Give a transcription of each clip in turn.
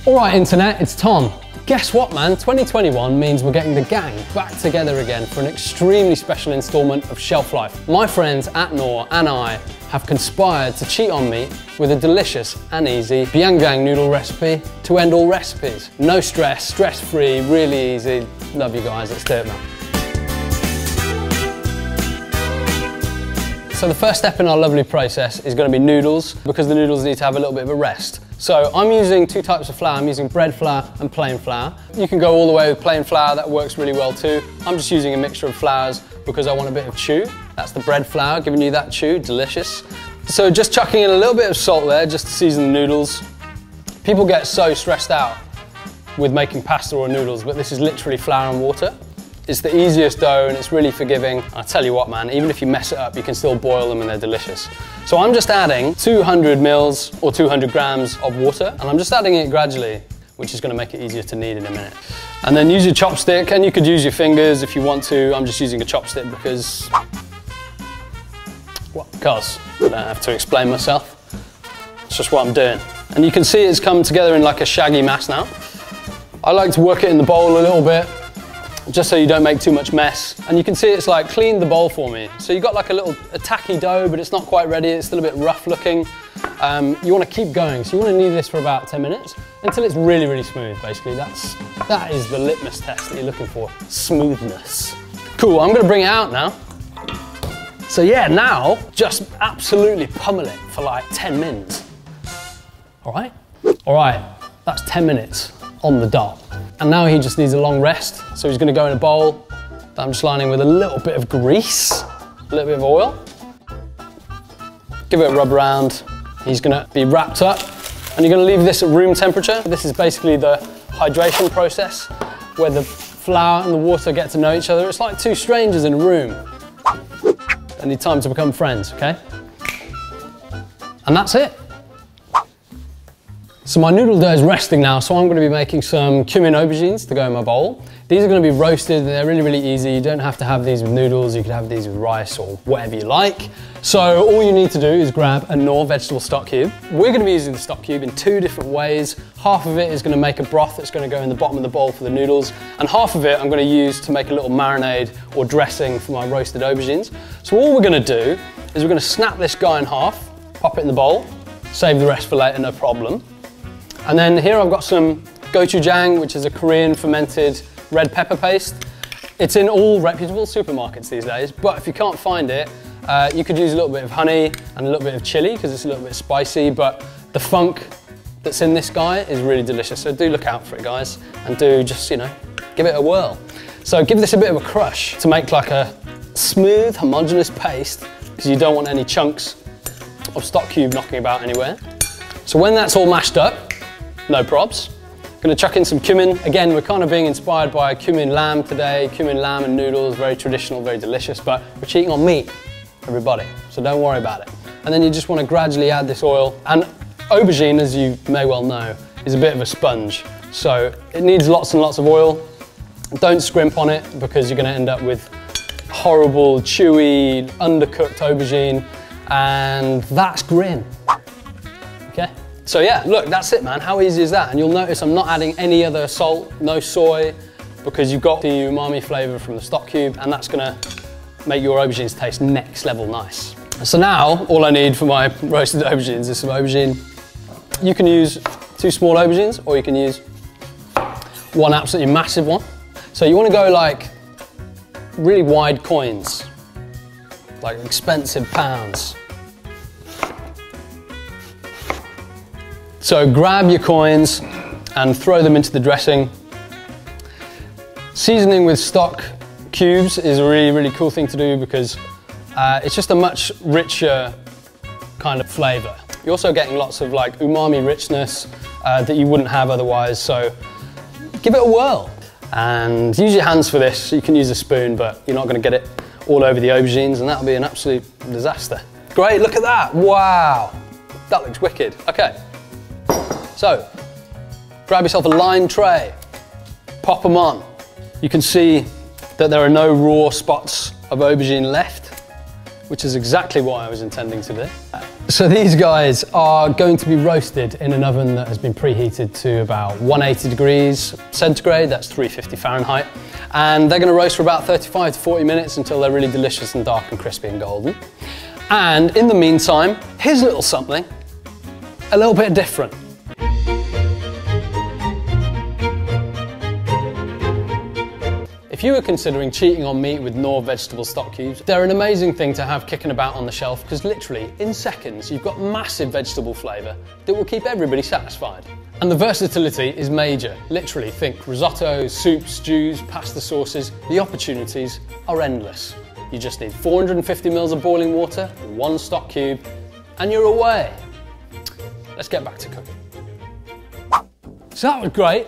Alright internet, it's Tom. Guess what man, 2021 means we're getting the gang back together again for an extremely special instalment of Shelf Life. My friends at Knorr and I have conspired to cheat on me with a delicious and easy Biangang noodle recipe to end all recipes. No stress, stress-free, really easy. Love you guys, let's do it man. So the first step in our lovely process is going to be noodles, because the noodles need to have a little bit of a rest. So I'm using two types of flour. I'm using bread flour and plain flour. You can go all the way with plain flour, that works really well too. I'm just using a mixture of flours because I want a bit of chew. That's the bread flour, giving you that chew, delicious. So just chucking in a little bit of salt there, just to season the noodles. People get so stressed out with making pasta or noodles, but this is literally flour and water. It's the easiest dough and it's really forgiving. I tell you what man, even if you mess it up, you can still boil them and they're delicious. So I'm just adding 200 mils or 200 grams of water, and I'm just adding it gradually, which is going to make it easier to knead in a minute. And then use your chopstick, and you could use your fingers if you want to. I'm just using a chopstick because, well, because I don't have to explain myself. It's just what I'm doing. And you can see it's come together in like a shaggy mass now. I like to work it in the bowl a little bit, just so you don't make too much mess. And you can see it's like cleaned the bowl for me. So you've got like a tacky dough, but it's not quite ready. It's still a bit rough looking. You want to keep going. So you want to knead this for about 10 minutes until it's really, really smooth, basically. That is the litmus test that you're looking for, smoothness. Cool, I'm gonna bring it out now. So yeah, now just absolutely pummel it for like 10 minutes. All right? All right, that's 10 minutes on the dot. And now he just needs a long rest. So he's gonna go in a bowl that I'm just lining with a little bit of grease, a little bit of oil. Give it a rub around. He's gonna be wrapped up, and you're gonna leave this at room temperature. This is basically the hydration process where the flour and the water get to know each other. It's like two strangers in a room. They need time to become friends, okay? And that's it. So my noodle dough is resting now, so I'm going to be making some cumin aubergines to go in my bowl. These are going to be roasted, and they're really, really easy. You don't have to have these with noodles, you can have these with rice or whatever you like. So all you need to do is grab a Knorr vegetable stock cube. We're going to be using the stock cube in two different ways. Half of it is going to make a broth that's going to go in the bottom of the bowl for the noodles, and half of it I'm going to use to make a little marinade or dressing for my roasted aubergines. So all we're going to do is we're going to snap this guy in half, pop it in the bowl, save the rest for later, no problem. And then here I've got some gochujang, which is a Korean fermented red pepper paste. It's in all reputable supermarkets these days, but if you can't find it, you could use a little bit of honey and a little bit of chili because it's a little bit spicy, but the funk that's in this guy is really delicious. So do look out for it, guys, and do just, you know, give it a whirl. So give this a bit of a crush to make like a smooth, homogeneous paste, because you don't want any chunks of stock cube knocking about anywhere. So when that's all mashed up, no probs. Gonna chuck in some cumin. Again, we're kind of being inspired by cumin lamb today. Cumin lamb and noodles, very traditional, very delicious, but we're cheating on meat, everybody, so don't worry about it. And then you just want to gradually add this oil. And aubergine, as you may well know, is a bit of a sponge. So it needs lots and lots of oil. Don't scrimp on it because you're gonna end up with horrible, chewy, undercooked aubergine, and that's grim, okay? So yeah, look, that's it man, how easy is that? And you'll notice I'm not adding any other salt, no soy, because you've got the umami flavour from the stock cube, and that's gonna make your aubergines taste next level nice. So now, all I need for my roasted aubergines is some aubergine. You can use 2 small aubergines, or you can use one absolutely massive one. So you wanna go like really wide coins, like expensive pounds. So grab your coins and throw them into the dressing. Seasoning with stock cubes is a really, really cool thing to do because it's just a much richer kind of flavour. You're also getting lots of like umami richness that you wouldn't have otherwise, so give it a whirl. And use your hands for this. You can use a spoon, but you're not going to get it all over the aubergines, and that'll be an absolute disaster. Great, look at that, wow. That looks wicked, okay. So, grab yourself a lined tray, pop them on. You can see that there are no raw spots of aubergine left, which is exactly what I was intending to do. So these guys are going to be roasted in an oven that has been preheated to about 180 degrees centigrade, that's 350 Fahrenheit. And they're gonna roast for about 35 to 40 minutes until they're really delicious and dark and crispy and golden. And in the meantime, here's a little something, a little bit different. If you were considering cheating on meat with Knorr vegetable stock cubes, they're an amazing thing to have kicking about on the shelf because literally in seconds you've got massive vegetable flavour that will keep everybody satisfied. And the versatility is major. Literally think risotto, soups, stews, pasta sauces. The opportunities are endless. You just need 450 ml of boiling water, one stock cube, and you're away. Let's get back to cooking. So that was great.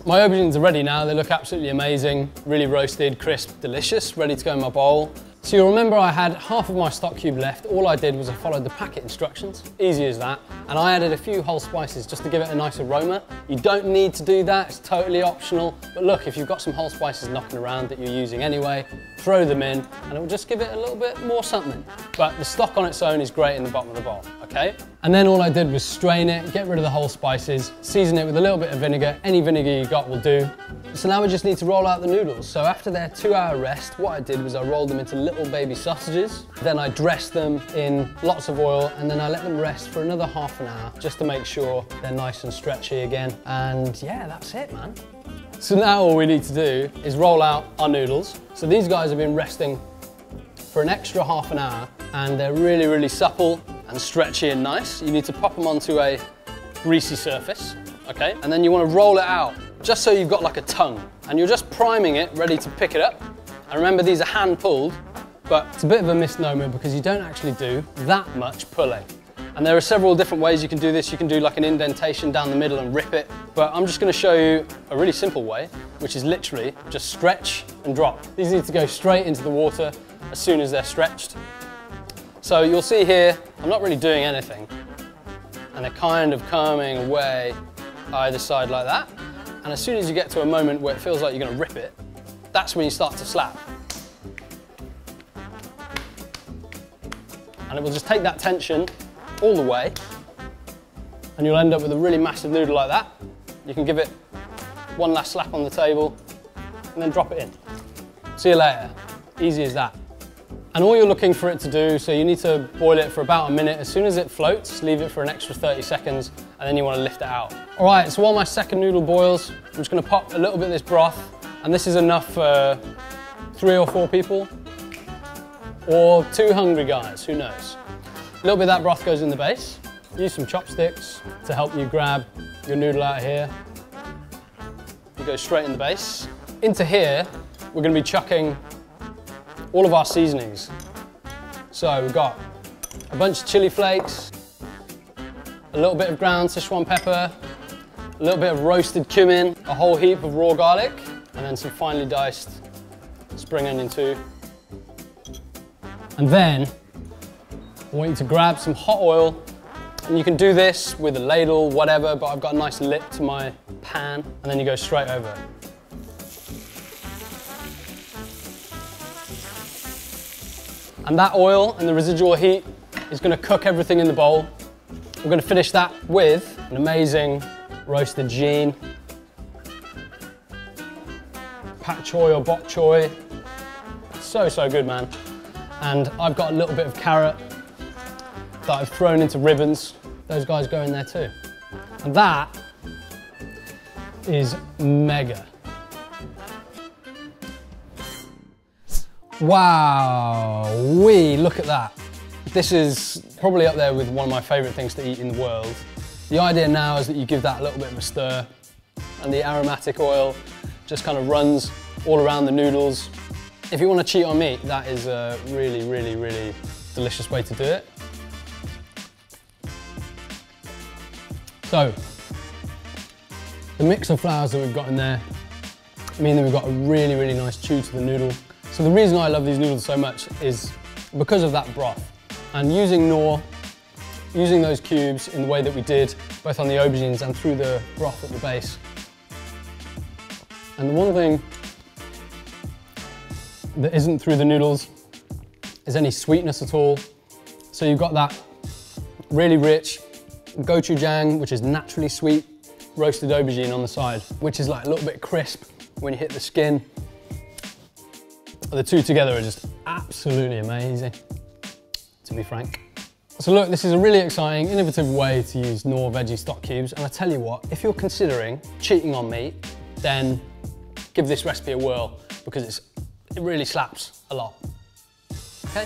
My aubergines are ready now, they look absolutely amazing, really roasted, crisp, delicious, ready to go in my bowl. So you'll remember I had half of my stock cube left. All I did was I followed the packet instructions, easy as that, and I added a few whole spices just to give it a nice aroma. You don't need to do that, it's totally optional, but look, if you've got some whole spices knocking around that you're using anyway, throw them in and it will just give it a little bit more something. But the stock on its own is great in the bottom of the bowl, okay? And then all I did was strain it, get rid of the whole spices, season it with a little bit of vinegar. Any vinegar you got will do. So now we just need to roll out the noodles. So after their 2-hour rest, what I did was I rolled them into little baby sausages. Then I dressed them in lots of oil and then I let them rest for another half an hour just to make sure they're nice and stretchy again. And yeah, that's it, man. So now all we need to do is roll out our noodles. So these guys have been resting for an extra half an hour and they're really, really supple and stretchy and nice. You need to pop them onto a greasy surface, okay? And then you want to roll it out just so you've got like a tongue and you're just priming it, ready to pick it up. And remember, these are hand pulled, but it's a bit of a misnomer because you don't actually do that much pulling. And there are several different ways you can do this. You can do like an indentation down the middle and rip it, but I'm just going to show you a really simple way, which is literally just stretch and drop. These need to go straight into the water as soon as they're stretched. So you'll see here, I'm not really doing anything, and they're kind of coming away either side like that. And as soon as you get to a moment where it feels like you're going to rip it, that's when you start to slap. And it will just take that tension all the way, and you'll end up with a really massive noodle like that. You can give it one last slap on the table, and then drop it in. See you later. Easy as that. And all you're looking for it to do, so you need to boil it for about a minute. As soon as it floats, leave it for an extra 30 seconds, and then you want to lift it out. All right, so while my second noodle boils, I'm just going to pop a little bit of this broth, and this is enough for 3 or 4 people, or 2 hungry guys, who knows. A little bit of that broth goes in the base. Use some chopsticks to help you grab your noodle out of here. You go straight in the base. Into here, we're going to be chucking all of our seasonings. So we've got a bunch of chili flakes, a little bit of ground Sichuan pepper, a little bit of roasted cumin, a whole heap of raw garlic, and then some finely diced spring onion too. And then I want you to grab some hot oil, and you can do this with a ladle, whatever, but I've got a nice lip to my pan, and then you go straight over it. And that oil and the residual heat is going to cook everything in the bowl. We're going to finish that with an amazing roasted jean, pak choy or bok choy. So, so good, man. And I've got a little bit of carrot that I've thrown into ribbons. Those guys go in there too. And that is mega. Wow, look at that. This is probably up there with one of my favourite things to eat in the world. The idea now is that you give that a little bit of a stir, and the aromatic oil just kind of runs all around the noodles. If you want to cheat on meat, that is a really, really, really delicious way to do it. So, the mix of flours that we've got in there mean that we've got a really, really nice chew to the noodle. So the reason I love these noodles so much is because of that broth. And using Knorr, using those cubes in the way that we did, both on the aubergines and through the broth at the base. And the one thing that isn't through the noodles is any sweetness at all. So you've got that really rich, gochujang, which is naturally sweet, roasted aubergine on the side, which is like a little bit crisp when you hit the skin. The two together are just absolutely amazing, to be frank. So look, this is a really exciting, innovative way to use Knorr veggie stock cubes. And I tell you what, if you're considering cheating on meat, then give this recipe a whirl, because it really slaps a lot. Okay?